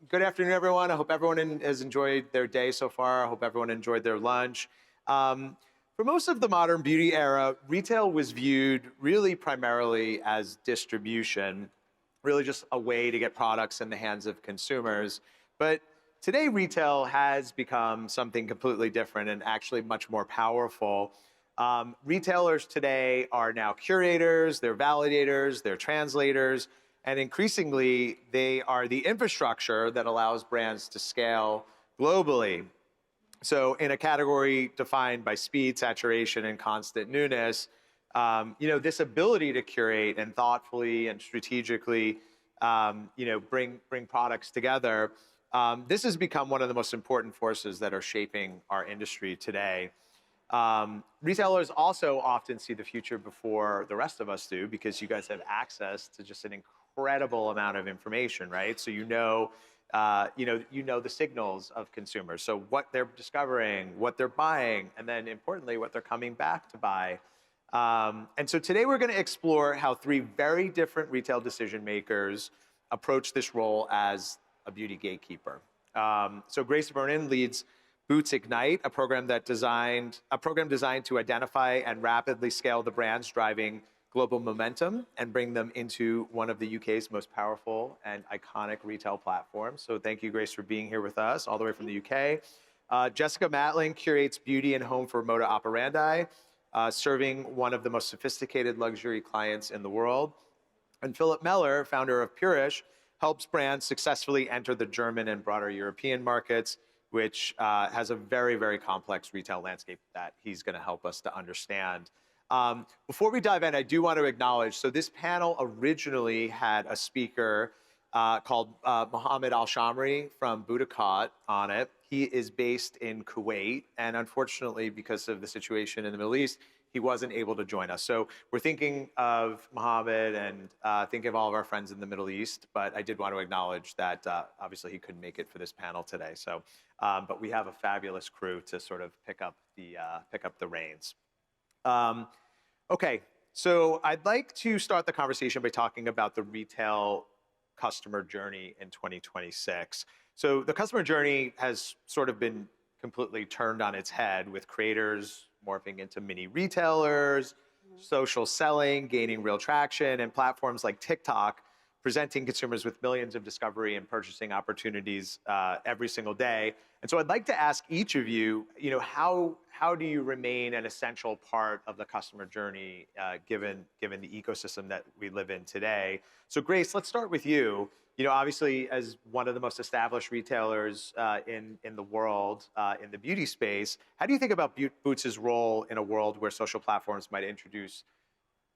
Good afternoon, everyone. I hope everyone has enjoyed their day so far. I hope everyone enjoyed their lunch. For most of the modern beauty era, retail was viewed really primarily as distribution, really just a way to get products in the hands of consumers. But today, retail has become something completely different and actually much more powerful. Retailers today are now curators, they're validators, they're translators, and increasingly, they are the infrastructure that allows brands to scale globally. So in a category defined by speed, saturation, and constant newness, this ability to curate and thoughtfully and strategically, bring products together, this has become one of the most important forces that are shaping our industry today. Retailers also often see the future before the rest of us do because you guys have access to just an incredible amount of information, right? So you know the signals of consumers. So what they're discovering, what they're buying, and then importantly, what they're coming back to buy. And so today we're going to explore how three very different retail decision makers approach this role as a beauty gatekeeper. So Grace Vernon leads Boots Ignite, a program designed to identify and rapidly scale the brands driving global momentum and bring them into one of the UK's most powerful and iconic retail platforms. So thank you, Grace, for being here with us all the way from the UK. Jessica Matling curates beauty and home for Moda Operandi, serving one of the most sophisticated luxury clients in the world. And Philip Meller, founder of Purish, helps brands successfully enter the German and broader European markets, which has a very, very complex retail landscape that he's going to help us to understand. Before we dive in, I do want to acknowledge, so this panel originally had a speaker called Mohammed Al-Shamri from BeautyMatter on it. He is based in Kuwait, and unfortunately, because of the situation in the Middle East, he wasn't able to join us. So we're thinking of Mohammed and thinking of all of our friends in the Middle East, but I did want to acknowledge that obviously he couldn't make it for this panel today. So, but we have a fabulous crew to sort of pick up the reins. Okay, so I'd like to start the conversation by talking about the retail customer journey in 2026. So the customer journey has sort of been completely turned on its head, with creators morphing into mini retailers, social selling gaining real traction, and platforms like TikTok presenting consumers with millions of discovery and purchasing opportunities every single day. And so I'd like to ask each of you, how do you remain an essential part of the customer journey given the ecosystem that we live in today? So Grace, let's start with you. Obviously, as one of the most established retailers in the world, in the beauty space, how do you think about Boots' role in a world where social platforms might introduce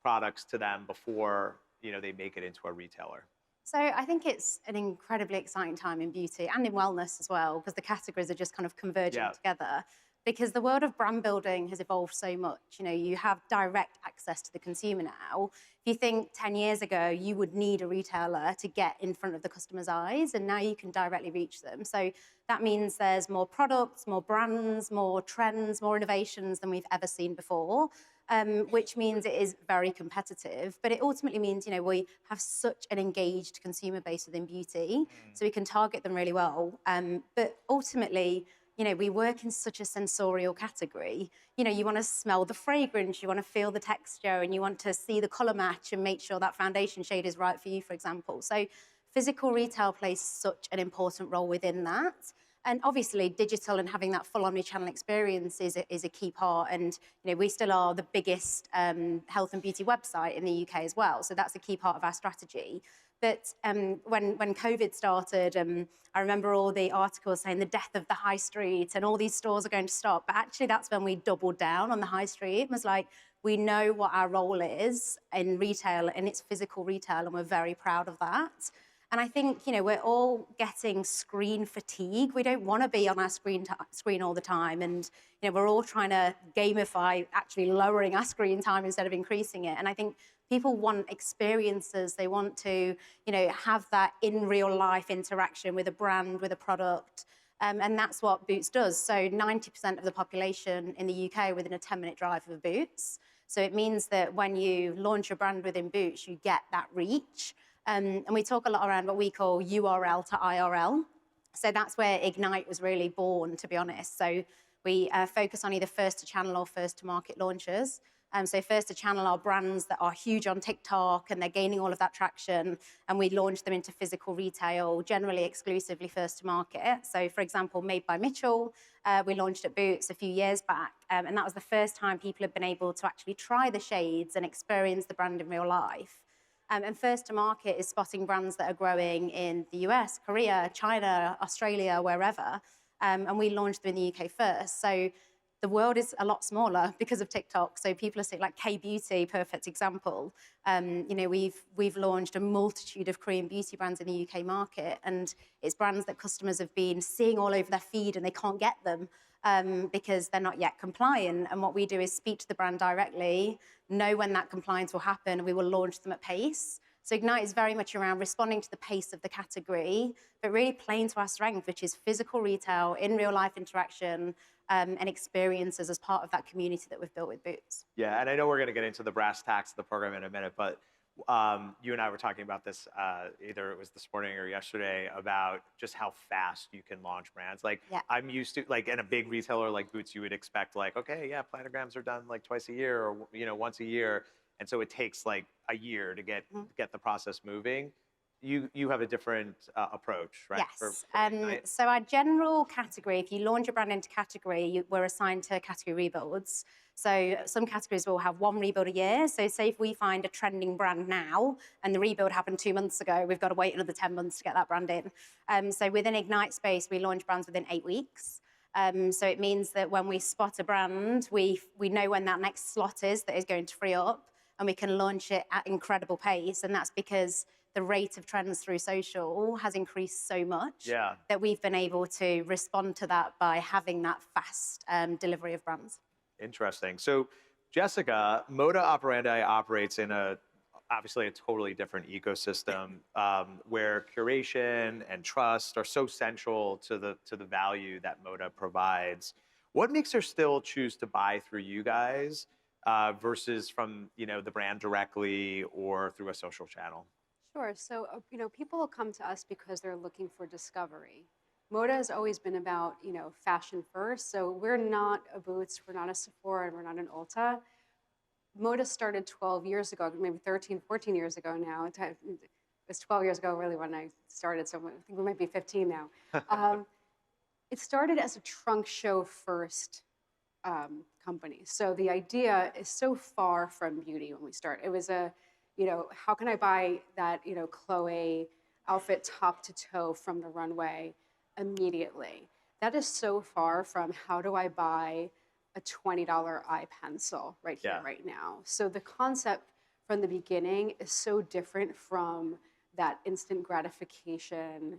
products to them before they make it into a retailer? So I think it's an incredibly exciting time in beauty and in wellness as well, because the categories are just kind of converging together. Because the world of brand building has evolved so much. You have direct access to the consumer now. If you think 10 years ago, you would need a retailer to get in front of the customer's eyes, and now you can directly reach them. So that means there's more products, more brands, more trends, more innovations than we've ever seen before. Which means it is very competitive, but it ultimately means, we have such an engaged consumer base within beauty, so we can target them really well. But ultimately, we work in such a sensorial category. You want to smell the fragrance, you want to feel the texture, and you want to see the color match and make sure that foundation shade is right for you, for example. So physical retail plays such an important role within that. And obviously, digital and having that full omni-channel experience is a key part. And we still are the biggest health and beauty website in the UK as well. So that's a key part of our strategy. But when COVID started, I remember all the articles saying the death of the high street and all these stores are going to stop. But actually, that's when we doubled down on the high street. It was like, we know what our role is in retail, and it's physical retail, and we're very proud of that. And I think, we're all getting screen fatigue. We don't want to be on our screen all the time. And, we're all trying to gamify actually lowering our screen time instead of increasing it. And I think people want experiences. They want to, have that in real life interaction with a brand, with a product. And that's what Boots does. So 90% of the population in the UK within a 10-minute drive of Boots. So it means that when you launch a brand within Boots, you get that reach. And we talk a lot around what we call URL to IRL. So that's where Ignite was really born, to be honest. So we focus on either first to channel or first to market launches. So first to channel are brands that are huge on TikTok and they're gaining all of that traction, and we launch them into physical retail, generally exclusively first to market. So for example, Made by Mitchell, we launched at Boots a few years back, and that was the first time people have been able to actually try the shades and experience the brand in real life. And first to market is spotting brands that are growing in the US, Korea, China, Australia, wherever. And we launched them in the UK first. So the world is a lot smaller because of TikTok. So people are saying, like K-beauty, perfect example. We've launched a multitude of Korean beauty brands in the UK market, and it's brands that customers have been seeing all over their feed and they can't get them because they're not yet compliant. And what we do is speak to the brand directly, know when that compliance will happen, and we will launch them at pace. So Ignite is very much around responding to the pace of the category, but really playing to our strength, which is physical retail, in real life interaction, and experiences as part of that community that we've built with Boots. Yeah, and I know we're going to get into the brass tacks of the program in a minute, but you and I were talking about this, either it was this morning or yesterday, about just how fast you can launch brands. Like, Yeah. I'm used to, like, in a big retailer like Boots, you would expect, like, okay, yeah, planograms are done like twice a year or, once a year. And so it takes like a year to get the process moving. You have a different approach, right? Yes. So our general category, if you launch a brand into category, we're assigned to category rebuilds. So some categories will have one rebuild a year. So say if we find a trending brand now and the rebuild happened 2 months ago, we've got to wait another 10 months to get that brand in. So within Ignite space, we launch brands within 8 weeks. So it means that when we spot a brand, we know when that next slot is that is going to free up, and we can launch it at incredible pace. And that's because the rate of trends through social has increased so much that we've been able to respond to that by having that fast delivery of brands. Interesting. So Jessica, Moda Operandi operates in obviously a totally different ecosystem where curation and trust are so central to the value that Moda provides. What makes her still choose to buy through you guys versus from the brand directly or through a social channel? Sure. So, people will come to us because they're looking for discovery. Moda has always been about, fashion first. So we're not a Boots, we're not a Sephora, and we're not an Ulta. Moda started 12 years ago, maybe 13, 14 years ago now. It was 12 years ago, really, when I started, so I think we might be 15 now. It started as a trunk show first company. So the idea is so far from beauty when we start. It was how can I buy that, Chloe outfit top to toe from the runway immediately? That is so far from how do I buy a $20 eye pencil right here, right now. So the concept from the beginning is so different from that instant gratification,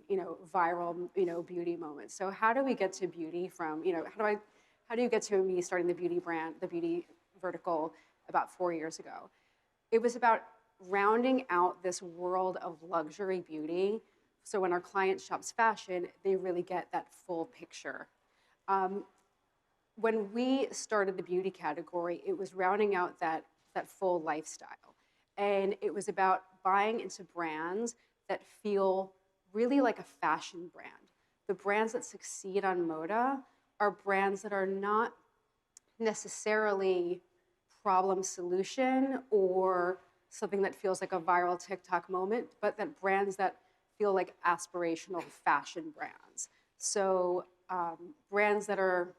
viral, beauty moment. So how do we get to beauty from, how do you get to me starting the beauty brand, the beauty vertical about 4 years ago? It was about rounding out this world of luxury beauty. So when our client shops fashion, they really get that full picture. When we started the beauty category, it was rounding out that full lifestyle. And it was about buying into brands that feel really like a fashion brand. The brands that succeed on Moda are brands that are not necessarily problem solution or something that feels like a viral TikTok moment, but that brands that feel like aspirational fashion brands. So brands that are,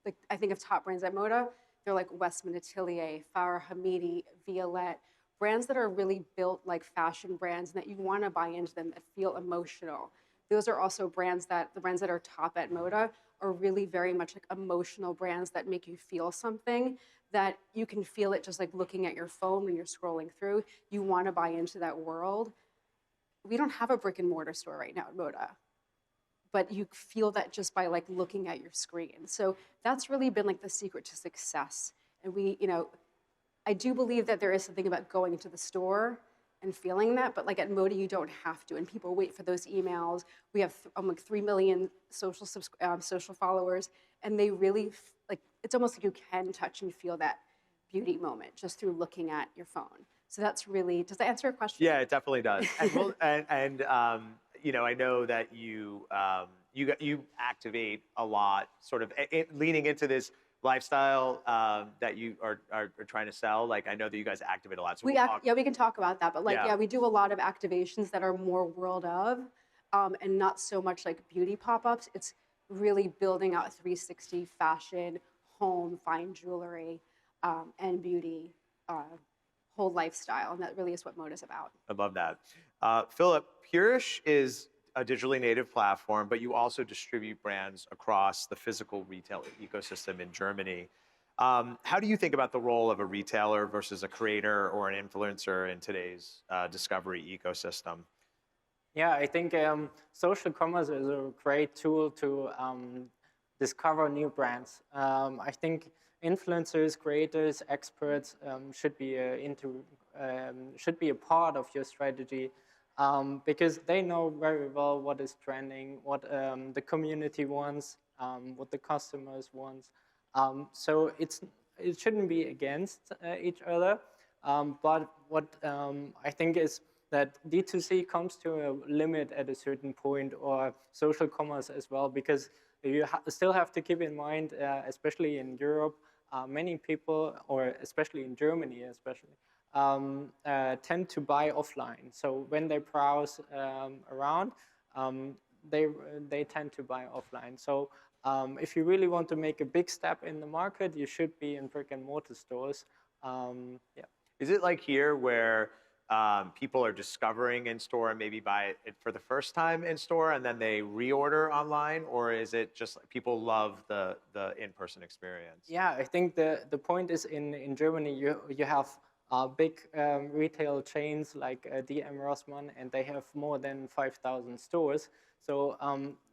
like, I think of top brands at Moda, they're like Westman Atelier, Farah Hamidi, Violette, brands that are really built like fashion brands and that you want to buy into them, that feel emotional. Those are also brands the brands that are top at Moda are really very much like emotional brands that make you feel something, that you can feel it just like looking at your phone when you're scrolling through. You want to buy into that world. We don't have a brick and mortar store right now at Moda, but you feel that just by like looking at your screen. So that's really been like the secret to success. And we, I do believe that there is something about going into the store and feeling that, but like at Moda, you don't have to. And people wait for those emails. We have like 3 million social followers, and they really, like, it's almost like you can touch and feel that beauty moment just through looking at your phone. So that's really, does that answer your question? Yeah, it definitely does. And I know that you activate a lot, sort of leaning into this lifestyle that you are trying to sell. Like, I know that you guys activate a lot. So Yeah, we can talk about that. But like, Yeah. yeah, we do a lot of activations that are more world of, and not so much like beauty pop-ups. It's really building out 360 fashion, home, fine jewelry, and beauty, whole lifestyle. And that really is what Moda's about. I love that. Philip, Purish is a digitally native platform, but you also distribute brands across the physical retail ecosystem in Germany. How do you think about the role of a retailer versus a creator or an influencer in today's discovery ecosystem? Yeah, I think social commerce is a great tool to discover new brands. I think influencers, creators, experts should be should be a part of your strategy because they know very well what is trending, what the community wants, what the customers want. So it shouldn't be against each other. But what I think is that D2C comes to a limit at a certain point, or social commerce as well, because you still have to keep in mind, especially in Europe, many people, or especially in Germany especially, tend to buy offline. So when they browse around, they tend to buy offline. So if you really want to make a big step in the market, you should be in brick and mortar stores. Yeah. Is it like here where people are discovering in store and maybe buy it for the first time in store and then they reorder online, or is it just like people love the in-person experience? Yeah, I think the point is in Germany you have big retail chains like DM Rossmann, and they have more than 5,000 stores. So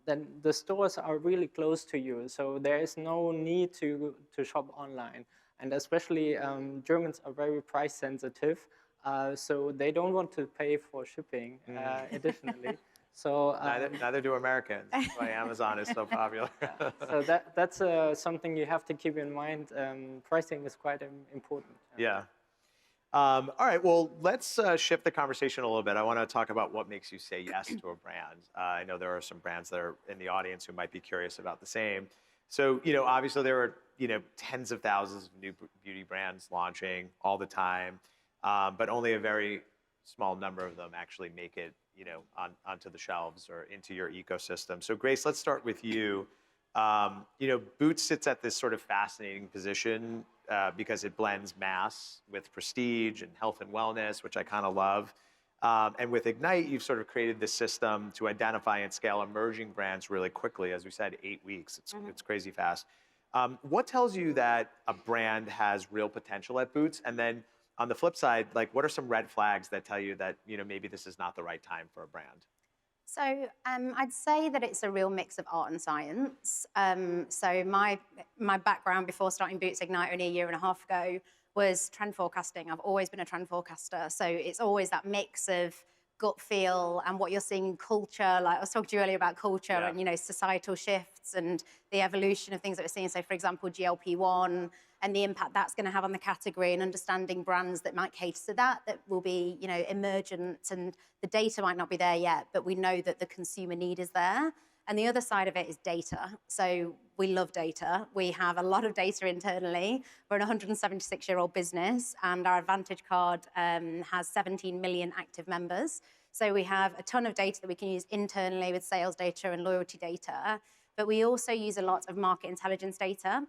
then the stores are really close to you. So there is no need to shop online. And especially Germans are very price sensitive. So they don't want to pay for shipping additionally. So Neither do Americans. That's why Amazon is so popular. so that's something you have to keep in mind. Pricing is quite important. Yeah. All right, well, let's shift the conversation a little bit. I want to talk about what makes you say yes to a brand. I know there are some brands that are in the audience who might be curious about the same. So, obviously there are, tens of thousands of new beauty brands launching all the time, but only a very small number of them actually make it, onto the shelves or into your ecosystem. So Grace, let's start with you. Boots sits at this sort of fascinating position because it blends mass with prestige and health and wellness, which I kind of love. And with Ignite, you've sort of created this system to identify and scale emerging brands really quickly. As we said, 8 weeks. It's crazy fast. What tells you that a brand has real potential at Boots? And then on the flip side, like, what are some red flags that tell you that maybe this is not the right time for a brand? So I'd say that it's a real mix of art and science. So my background before starting Boots Ignite only a year and a half ago was trend forecasting. I've always been a trend forecaster. So it's always that mix of gut feel and what you're seeing in culture. Like I was talking to you earlier about culture and societal shifts and the evolution of things that we're seeing. So for example, GLP-1 and the impact that's going to have on the category, and understanding brands that might cater to that will be emergent, and the data might not be there yet, but we know that the consumer need is there. And the other side of it is data. So we love data. We have a lot of data internally. We're an 176-year-old business, and our Advantage card has 17 million active members. So we have a ton of data that we can use internally with sales data and loyalty data. But we also use a lot of market intelligence data.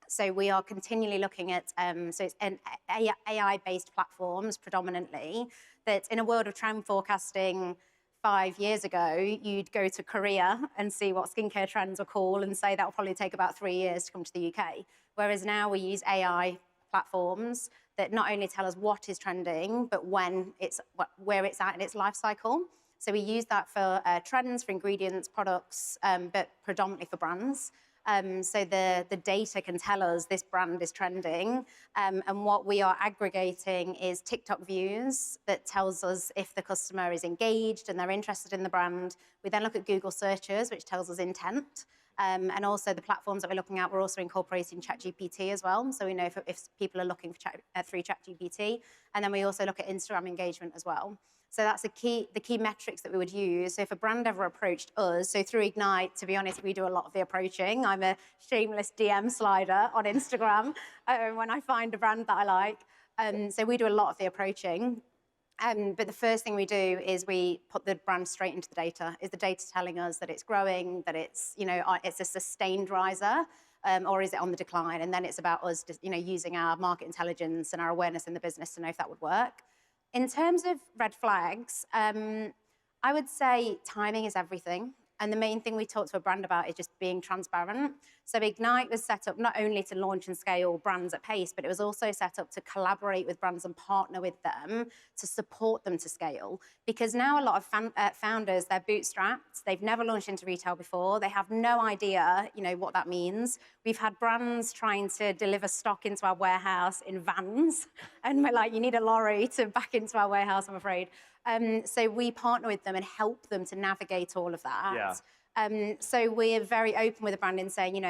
So we are continually looking at, so it's an AI-based platforms predominantly, that in a world of trend forecasting 5 years ago, you'd go to Korea and see what skincare trends were cool and say that will probably take about 3 years to come to the UK. Whereas now we use AI platforms that not only tell us what is trending, but where it's at in its life cycle. So we use that for trends, for ingredients, products, but predominantly for brands. So the data can tell us this brand is trending, and what we are aggregating is TikTok views that tells us if the customer is engaged and they're interested in the brand. We then look at Google searches, which tells us intent, and also the platforms that we're looking at, we're also incorporating ChatGPT as well. So we know if people are looking for through ChatGPT, and then we also look at Instagram engagement as well. So that's the key metrics that we would use. So if a brand ever approached us, so through Ignite, to be honest, we do a lot of the approaching. I'm a shameless DM slider on Instagram when I find a brand that I like. So we do a lot of the approaching. But the first thing we do is we put the brand straight into the data. Is the data telling us that it's growing, that it's, it's a sustained riser, or is it on the decline? And then it's about us just, using our market intelligence and our awareness in the business to know if that would work. In terms of red flags, I would say timing is everything. And the main thing we talk to a brand about is just being transparent. So Ignite was set up not only to launch and scale brands at pace, but it was also set up to collaborate with brands and partner with them to support them to scale. Because now a lot of founders, they're bootstrapped. They've never launched into retail before. They have no idea, what that means. We've had brands trying to deliver stock into our warehouse in vans. And we're like, you need a lorry to back into our warehouse, I'm afraid. So we partner with them and help them to navigate all of that. Yeah. So we're very open with the brand in saying,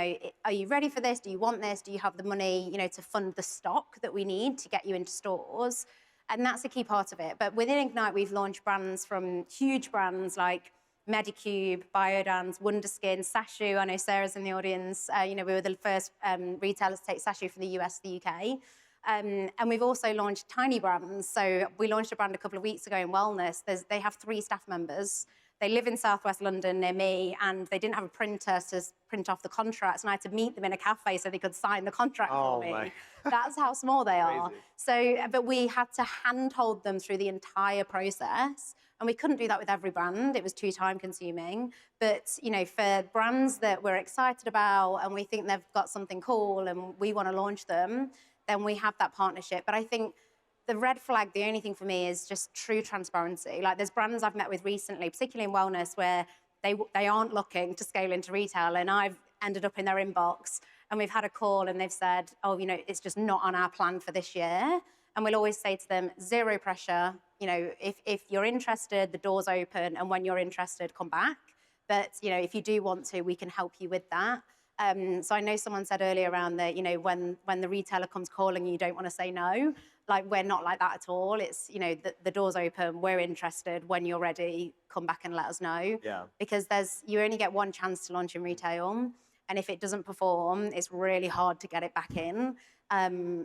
are you ready for this? Do you want this? Do you have the money, to fund the stock that we need to get you into stores? And that's a key part of it. But within Ignite, we've launched brands from huge brands like Medicube, Biodance, Wonderskin, Sashu. I know Sarah's in the audience. We were the first retailers to take Sashu from the US to the UK. And we've also launched tiny brands. So we launched a brand a couple of weeks ago in wellness. They have 3 staff members. They live in Southwest London near me, and they didn't have a printer to print off the contracts, and I had to meet them in a cafe so they could sign the contract for me. My. That's how small they are. Crazy. So, but we had to handhold them through the entire process, and we couldn't do that with every brand. It was too time-consuming. But for brands that we're excited about and we think they've got something cool and we want to launch them, then we have that partnership. But I think the red flag, the only thing for me is just true transparency. Like there's brands I've met with recently, particularly in wellness, where they aren't looking to scale into retail, and I've ended up in their inbox and we've had a call and they've said, oh, it's just not on our plan for this year. And we'll always say to them, zero pressure. If you're interested, the door's open, and when you're interested, come back. But if you do want to, we can help you with that. So I know someone said earlier around that, when the retailer comes calling, you don't want to say no. Like, we're not like that at all. It's, the door's open, we're interested. When you're ready, come back and let us know. Yeah. Because you only get one chance to launch in retail. And if it doesn't perform, it's really hard to get it back in.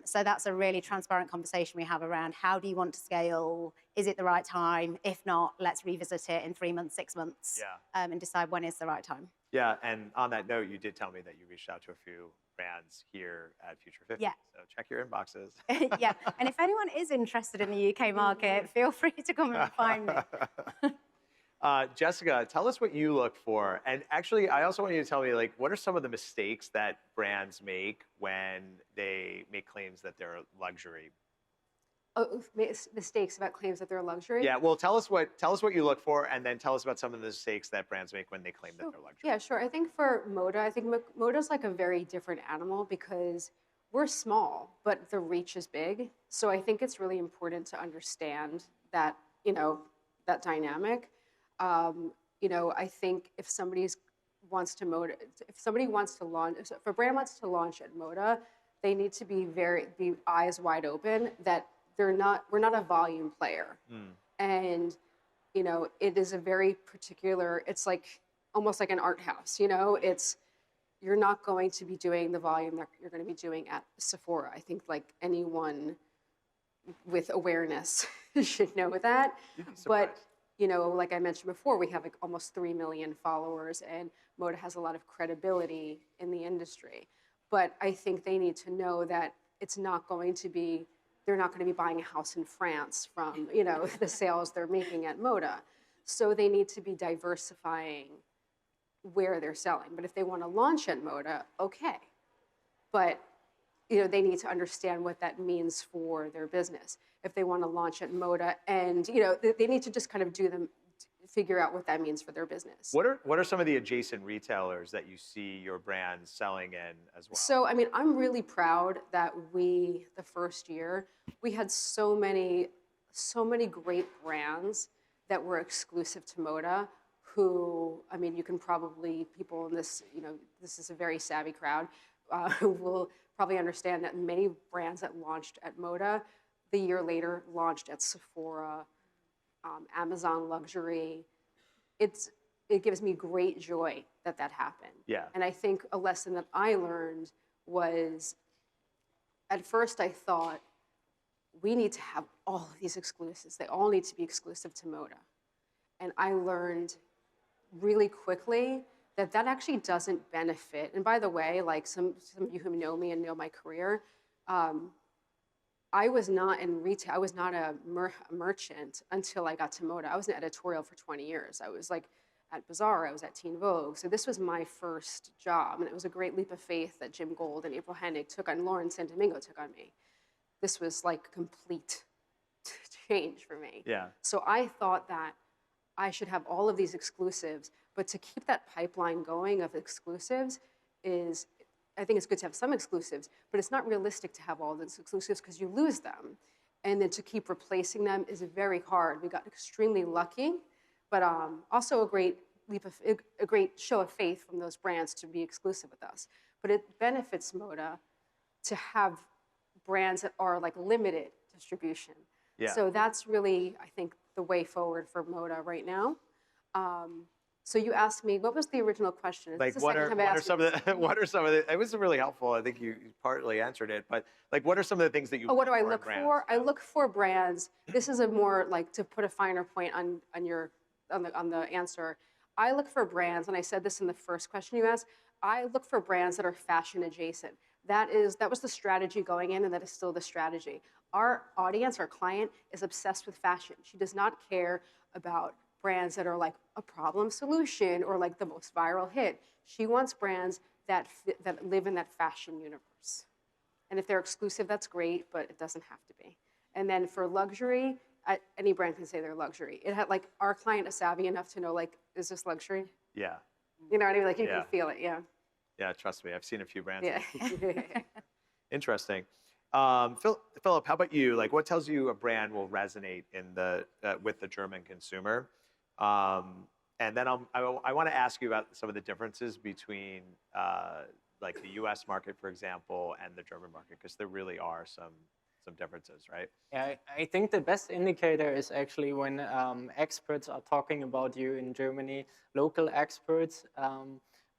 So that's a really transparent conversation we have around how do you want to scale? Is it the right time? If not, let's revisit it in 3 months, 6 months, and decide when is the right time. Yeah, and on that note, you did tell me that you reached out to a few brands here at Future 50. Yeah. So check your inboxes. Yeah, and if anyone is interested in the UK market, feel free to come and find me. Jessica, tell us what you look for. And actually, I also want you to tell me, what are some of the mistakes that brands make when they make claims that they're luxury? Oh, mistakes about claims that they're a luxury? Yeah, well, tell us what you look for, and then tell us about some of the mistakes that brands make when they claim that they're luxury. Yeah, sure. I think for Moda, I think Moda's like a very different animal because we're small, but the reach is big. So I think it's really important to understand that, that dynamic. I think if somebody wants to launch, if a brand wants to launch at Moda, they need to be eyes wide open that we're not a volume player. And, it is a very particular, it's almost like an art house, you're not going to be doing the volume that you're going to be doing at Sephora. I think anyone with awareness should know that. But like I mentioned before, we have almost 3 million followers, and Moda has a lot of credibility in the industry. But I think they need to know that they're not going to be buying a house in France from, the sales they're making at Moda. So they need to be diversifying where they're selling. But if they want to launch at Moda, okay. But they need to understand what that means for their business. If they want to launch at Moda, and they need to just kind of figure out what that means for their business. What are some of the adjacent retailers that you see your brand selling in as well? So, I'm really proud that the first year, we had so many great brands that were exclusive to Moda who, you can probably, people in this, this is a very savvy crowd, who will probably understand that many brands that launched at Moda, the year later launched at Sephora, Amazon luxury. It gives me great joy that that happened. Yeah. And I think a lesson that I learned was, at first I thought, we need to have all of these exclusives. They all need to be exclusive to Moda. And I learned really quickly that that actually doesn't benefit. And by the way, like some of you who know me and know my career, I was not in retail. I was not a merchant until I got to Moda. I was an editorial for 20 years. I was like at Bazaar, I was at Teen Vogue. So this was my first job. And it was a great leap of faith that Jim Gold and April Hennig took on, Lauren San Domingo took on me. This was like complete change for me. Yeah. So I thought that I should have all of these exclusives, but to keep that pipeline going of exclusives is, I think it's good to have some exclusives, but it's not realistic to have all those exclusives because you lose them. And then to keep replacing them is very hard. We got extremely lucky, but also a great show of faith from those brands to be exclusive with us. But it benefits Moda to have brands that are like limited distribution. Yeah. So that's really, I think, the way forward for Moda right now. So you asked me, what was the original question? Like, what are some of the, it was really helpful. I think you partly answered it, but like, what are some of the things that you what do I in look brands? for? I look for brands. This is a more like, to put a finer point on the answer. I look for brands, and I said this in the first question you asked, I look for brands that are fashion adjacent. That was the strategy going in, and that is still the strategy. Our audience, our client, is obsessed with fashion. She does not care about brands that are like a problem solution or like the most viral hit. She wants brands that live in that fashion universe. And if they're exclusive, that's great, but it doesn't have to be. And then for luxury, any brand can say they're luxury. It had like, our client is savvy enough to know, like, is this luxury? Yeah. You know what I mean? Like, you Yeah. can feel it, yeah. Yeah, trust me, I've seen a few brands. Yeah. Interesting. Philip, how about you? Like, what tells you a brand will resonate with the German consumer? And then I want to ask you about some of the differences between like the U.S. market, for example, and the German market, because there really are some differences, right? Yeah, I think the best indicator is actually when experts are talking about you in Germany, local experts,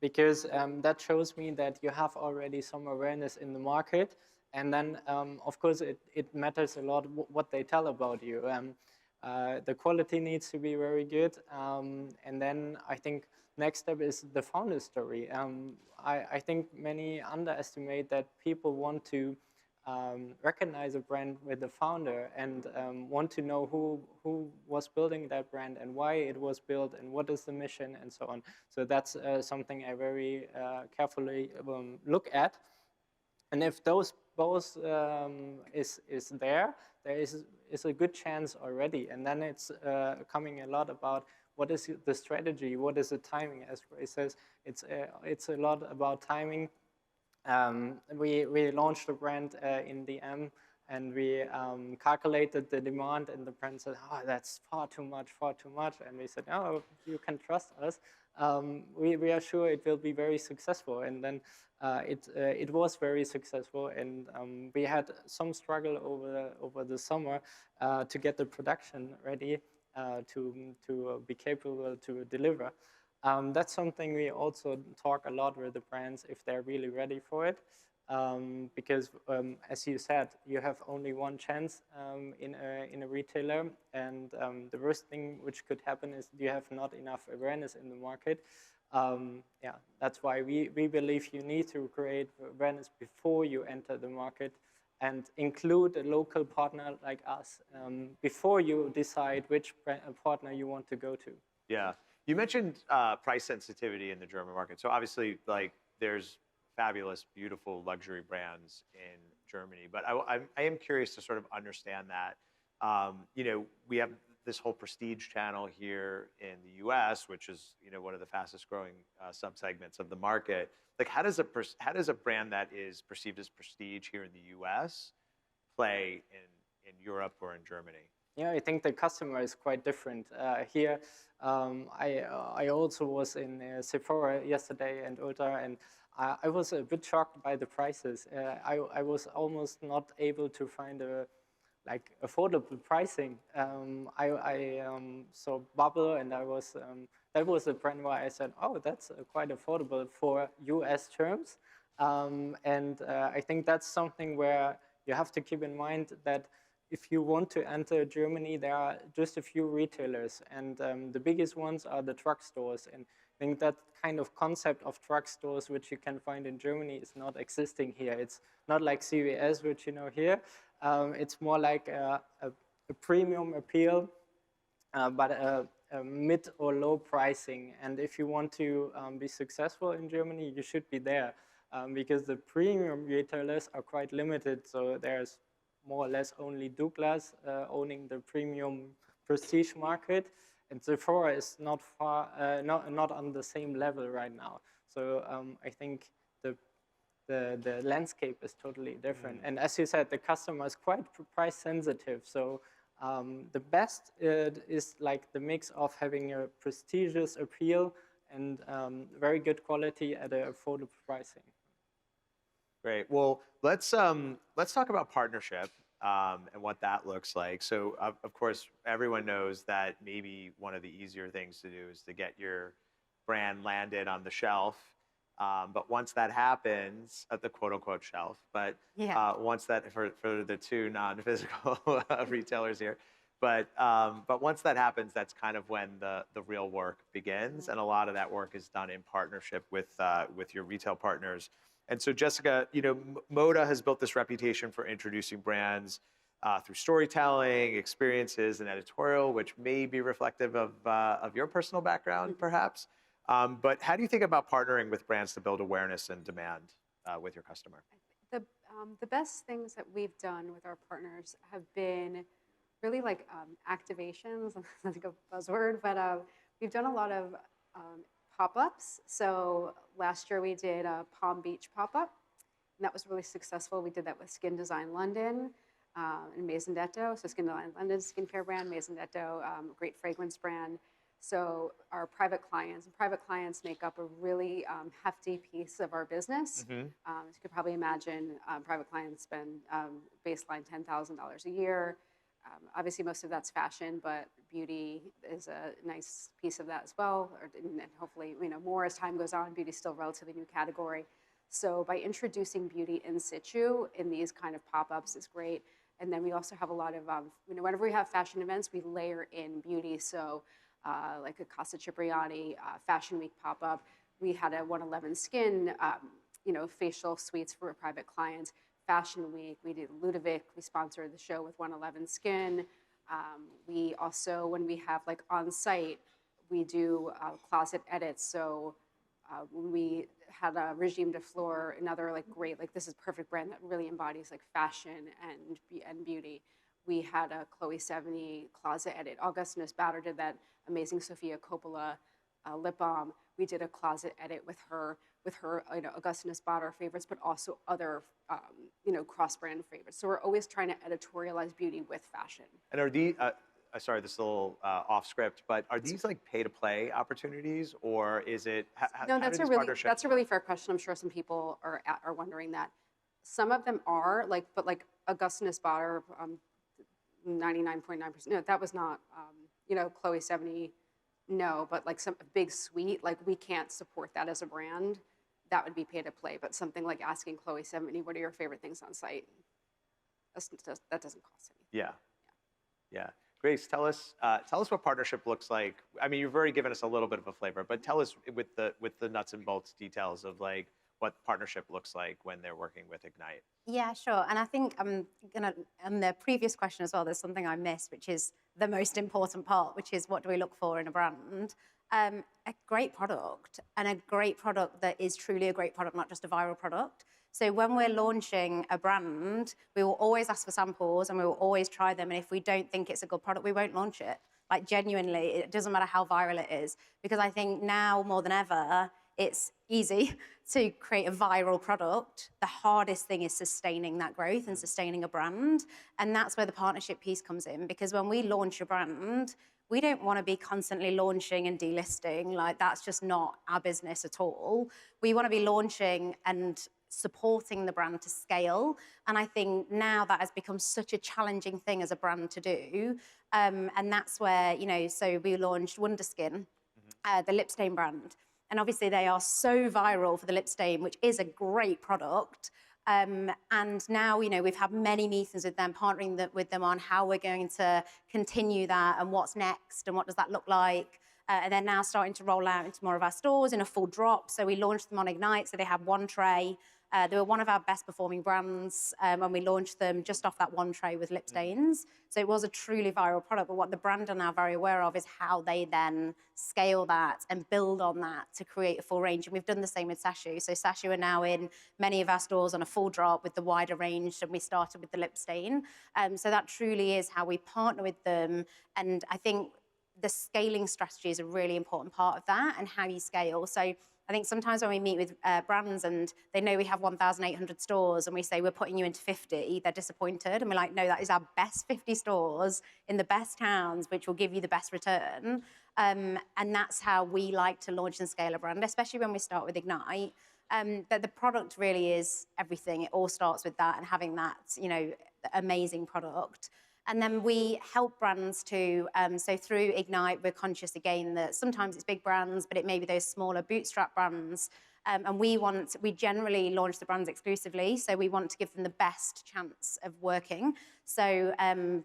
because that shows me that you have already some awareness in the market. And then, of course, it matters a lot what they tell about you. The quality needs to be very good. And then I think next step is the founder story. I think many underestimate that people want to recognize a brand with the founder and want to know who was building that brand and why it was built and what is the mission and so on. So that's something I very carefully look at. And if those both is there is a good chance already. And then it's coming a lot about what is the strategy, what is the timing. As Ray says, it's a lot about timing. We launched the brand in DM, and we calculated the demand, and the brand said, "Oh, that's far too much." And we said, "Oh, you can trust us. We are sure it will be very successful." And then it was very successful, and we had some struggle over the summer to get the production ready to be capable to deliver. That's something we also talk a lot with the brands if they're really ready for it, because as you said, you have only one chance in a retailer, and the worst thing which could happen is you have not enough awareness in the market. Yeah, that's why we believe you need to create awareness before you enter the market and include a local partner like us before you decide which partner you want to go to. Yeah. You mentioned price sensitivity in the German market. So obviously, like, there's fabulous, beautiful luxury brands in Germany. But I am curious to sort of understand that. You know, we have this whole prestige channel here in the U.S., which is, you know, one of the fastest growing subsegments of the market. Like, how does a brand that is perceived as prestige here in the U.S. play in Europe or in Germany? Yeah, I think the customer is quite different. Here, I also was in Sephora yesterday and Ulta, and I was a bit shocked by the prices. I was almost not able to find like affordable pricing. I saw Bubble, and that was a brand where I said, oh, that's quite affordable for US terms. I think that's something where you have to keep in mind that if you want to enter Germany, there are just a few retailers, and the biggest ones are the truck stores. And I think that kind of concept of truck stores, which you can find in Germany, is not existing here. It's not like CVS, which you know here. It's more like a premium appeal, but a mid or low pricing. And if you want to be successful in Germany, you should be there, because the premium retailers are quite limited. So there's more or less only Douglas owning the premium prestige market, and Sephora is not not on the same level right now. So I think the landscape is totally different. And as you said, the customer is quite price sensitive. So the best is like the mix of having a prestigious appeal and very good quality at an affordable pricing. Great. Well, let's talk about partnership and what that looks like. So, of course, everyone knows that maybe one of the easier things to do is to get your brand landed on the shelf. But once that happens, at the quote-unquote shelf, but once that for the two non-physical retailers here, but once that happens, that's kind of when the real work begins, and a lot of that work is done in partnership with your retail partners. And so, Jessica, you know, Moda has built this reputation for introducing brands through storytelling, experiences, and editorial, which may be reflective of your personal background, perhaps. But how do you think about partnering with brands to build awareness and demand with your customer? The best things that we've done with our partners have been really like activations. That's like a buzzword, but we've done a lot of pop-ups. So last year we did a Palm Beach pop-up, and that was really successful. We did that with Skin Design London and Maison Detto. So Skin Design London, skincare brand, Maison Detto, great fragrance brand. So our private clients make up a really hefty piece of our business. As you could probably imagine, private clients spend baseline $10,000 a year. Obviously, most of that's fashion, but beauty is a nice piece of that as well. And hopefully, you know, more as time goes on. Beauty is still a relatively new category. So by introducing beauty in situ in these kind of pop-ups is great. And then we also have a lot of, you know, whenever we have fashion events, we layer in beauty. So like a Casa Cipriani Fashion Week pop-up, we had a 111 Skin, you know, facial suites for private clients. Fashion Week, we did Ludovic, we sponsored the show with 111 Skin. We also, when we have like on site, we do closet edits. So when we had a Regime de Fleur, another like great, like this is perfect brand that really embodies like fashion and beauty. We had a Chloe 70 closet edit. Augustinus Bader did that amazing Sofia Coppola lip balm. We did a closet edit with her, you know, Augustinus Bader favorites, but also other, you know, cross-brand favorites. So we're always trying to editorialize beauty with fashion. And are these, sorry, this is a little off script, but are these like pay-to-play opportunities, or is it? No, that's a really fair question. I'm sure some people are wondering that. Some of them are like, but like Augustinus Bader, 99.9%. No, that was not, you know, Chloe 70. No, but like some big suite, like we can't support that as a brand. That would be pay to play. But something like asking Chloe 70, what are your favorite things on site? That doesn't cost anything. Yeah. Grace, tell us what partnership looks like. I mean, you've already given us a little bit of a flavor, but tell us with the nuts and bolts details of like what partnership looks like when they're working with Ignite. Yeah, sure. And I think I'm gonna, on the previous question as well, there's something I missed, which is the most important part, which is what do we look for in a brand? A great product, and a great product that is truly a great product, not just a viral product. So when we're launching a brand, we will always ask for samples and we will always try them. And if we don't think it's a good product, we won't launch it. Like genuinely, it doesn't matter how viral it is. Because I think now more than ever, it's easy to create a viral product. The hardest thing is sustaining that growth and sustaining a brand. And that's where the partnership piece comes in. Because when we launch a brand, we don't want to be constantly launching and delisting. Like that's just not our business at all. We want to be launching and supporting the brand to scale. And I think now that has become such a challenging thing as a brand to do. And that's where, so we launched Wonderskin, the lip stain brand. And obviously they are so viral for the lip stain, which is a great product. And now, we've had many meetings with them, partnering with them on how we're going to continue that and what's next and what does that look like. And they're now starting to roll out into more of our stores in a full drop. So we launched them on Ignite, so they had one tray. They were one of our best performing brands when we launched them just off that one tray with lip stains. So it was a truly viral product, but what the brand are now very aware of is how they then scale that and build on that to create a full range. And we've done the same with Sashu. So Sashu are now in many of our stores on a full drop with the wider range, and we started with the lip stain. So that truly is how we partner with them. And I think the scaling strategy is a really important part of that and how you scale. So I think sometimes when we meet with brands and they know we have 1,800 stores and we say we're putting you into 50, they're disappointed. And we're like, no, that is our best 50 stores in the best towns, which will give you the best return. And that's how we like to launch and scale a brand, especially when we start with Ignite. That the product really is everything. It all starts with that and having that, amazing product. And then we help brands to, so through Ignite, we're conscious again that sometimes it's big brands, but it may be those smaller bootstrap brands. And we generally launch the brands exclusively. So we want to give them the best chance of working. So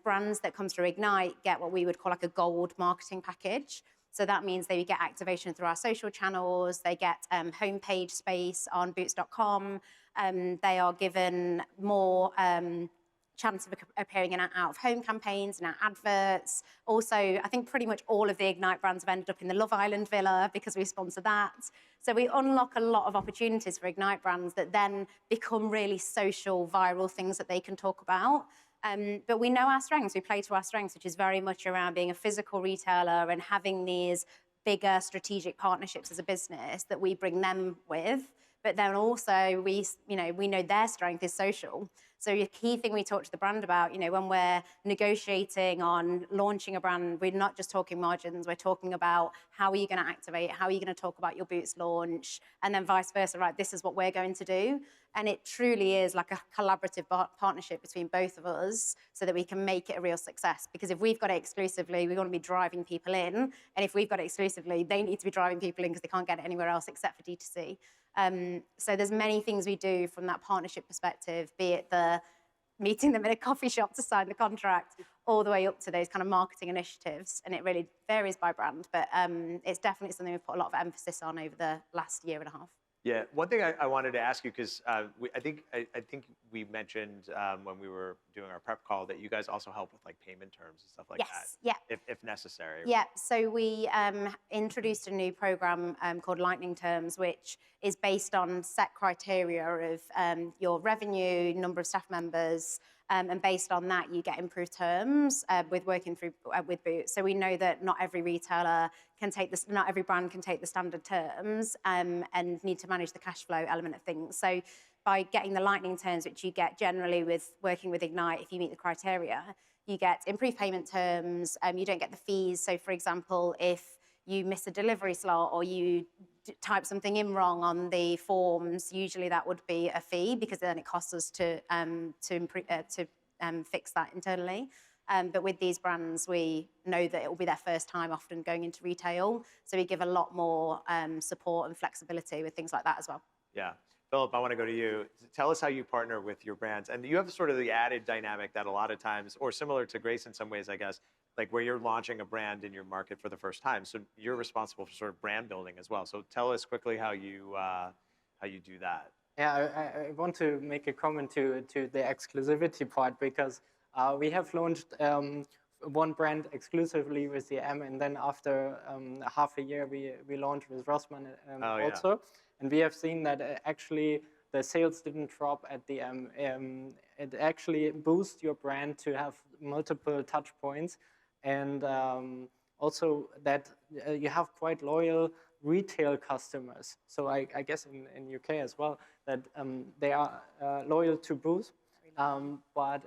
brands that come through Ignite get what we would call like a gold marketing package. So that means they get activation through our social channels. They get homepage space on boots.com. They are given more chance of appearing in our out-of-home campaigns and our adverts. Also, I think pretty much all of the Ignite brands have ended up in the Love Island villa because we sponsor that. So we unlock a lot of opportunities for Ignite brands that then become really social, viral things that they can talk about. But we know our strengths. We play to our strengths, which is very much around being a physical retailer and having these bigger strategic partnerships as a business that we bring them with. But then also we know their strength is social. So a key thing we talk to the brand about, when we're negotiating on launching a brand, we're not just talking margins, we're talking about how are you going to activate, how are you going to talk about your Boots launch, and then vice versa, right, this is what we're going to do. And it truly is like a collaborative partnership between both of us so that we can make it a real success. Because if we've got it exclusively, we want to be driving people in. And if we've got it exclusively, they need to be driving people in because they can't get it anywhere else except for D2C. So there's many things we do from that partnership perspective, be it the meeting them in a coffee shop to sign the contract, all the way up to those kind of marketing initiatives. And it really varies by brand, but it's definitely something we've put a lot of emphasis on over the last year and a half. Yeah, one thing I wanted to ask you, because I think we mentioned when we were doing our prep call that you guys also help with like payment terms and stuff like that. Yeah. If necessary. Yeah, so we introduced a new program called Lightning Terms, which is based on set criteria of your revenue, number of staff members, and based on that, you get improved terms with working through with Boots. So we know that not every retailer can take this, not every brand can take the standard terms and need to manage the cash flow element of things. So by getting the Lightning Terms, which you get generally with working with Ignite, if you meet the criteria, you get improved payment terms. You don't get the fees. So for example, if you miss a delivery slot or you type something in wrong on the forms, usually that would be a fee because then it costs us to fix that internally. But with these brands, we know that it will be their first time often going into retail. So we give a lot more support and flexibility with things like that as well. Yeah. Philip, I want to go to you. Tell us how you partner with your brands. And you have sort of the added dynamic that a lot of times, or similar to Grace in some ways, I guess, like where you're launching a brand in your market for the first time. So you're responsible for sort of brand building as well. So tell us quickly how you do that. Yeah, I want to make a comment to the exclusivity part, because we have launched one brand exclusively with the M, and then after half a year we launched with Rossmann also. Yeah. And we have seen that actually the sales didn't drop at the M. It actually boosts your brand to have multiple touch points, and also that you have quite loyal retail customers. So I guess in UK as well, that they are loyal to Boots, but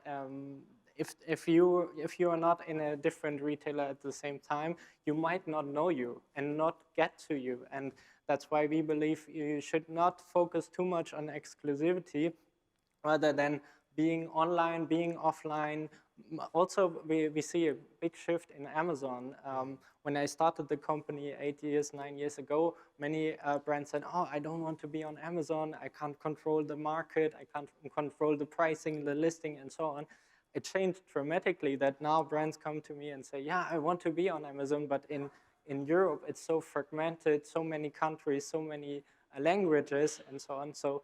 if you are not in a different retailer at the same time, you might not know you and not get to you, and That's why we believe you should not focus too much on exclusivity, rather than being online, being offline. Also, we see a big shift in Amazon. When I started the company 9 years ago, many brands said, oh, I don't want to be on Amazon. I can't control the market. I can't control the pricing, the listing, and so on. It changed dramatically that now brands come to me and say, yeah, I want to be on Amazon, but in Europe, it's so fragmented, so many countries, so many languages, and so on. So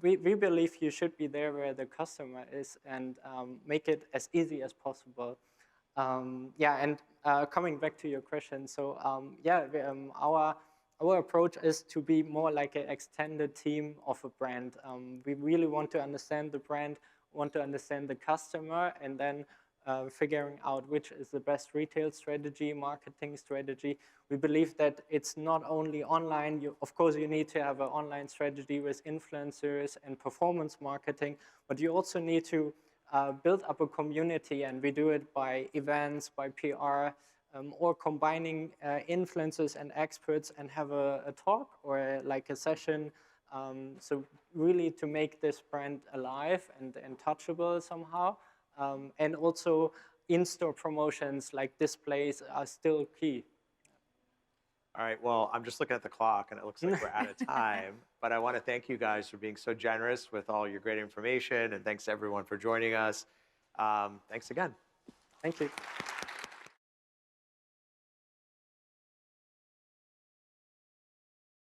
we believe you should be there where the customer is, and make it as easy as possible. Yeah, and coming back to your question, so yeah, our approach is to be more like an extended team of a brand. We really want to understand the brand, want to understand the customer, and then figuring out which is the best retail strategy, marketing strategy. We believe that it's not only online. Of course, you need to have an online strategy with influencers and performance marketing, but you also need to build up a community, and we do it by events, by PR, or combining influencers and experts and have a talk or like a session. So really to make this brand alive and touchable somehow. And also in-store promotions like displays are still key. All right, well, I'm just looking at the clock and it looks like we're out of time, but I want to thank you guys for being so generous with all your great information, and thanks to everyone for joining us. Thanks again. Thank you.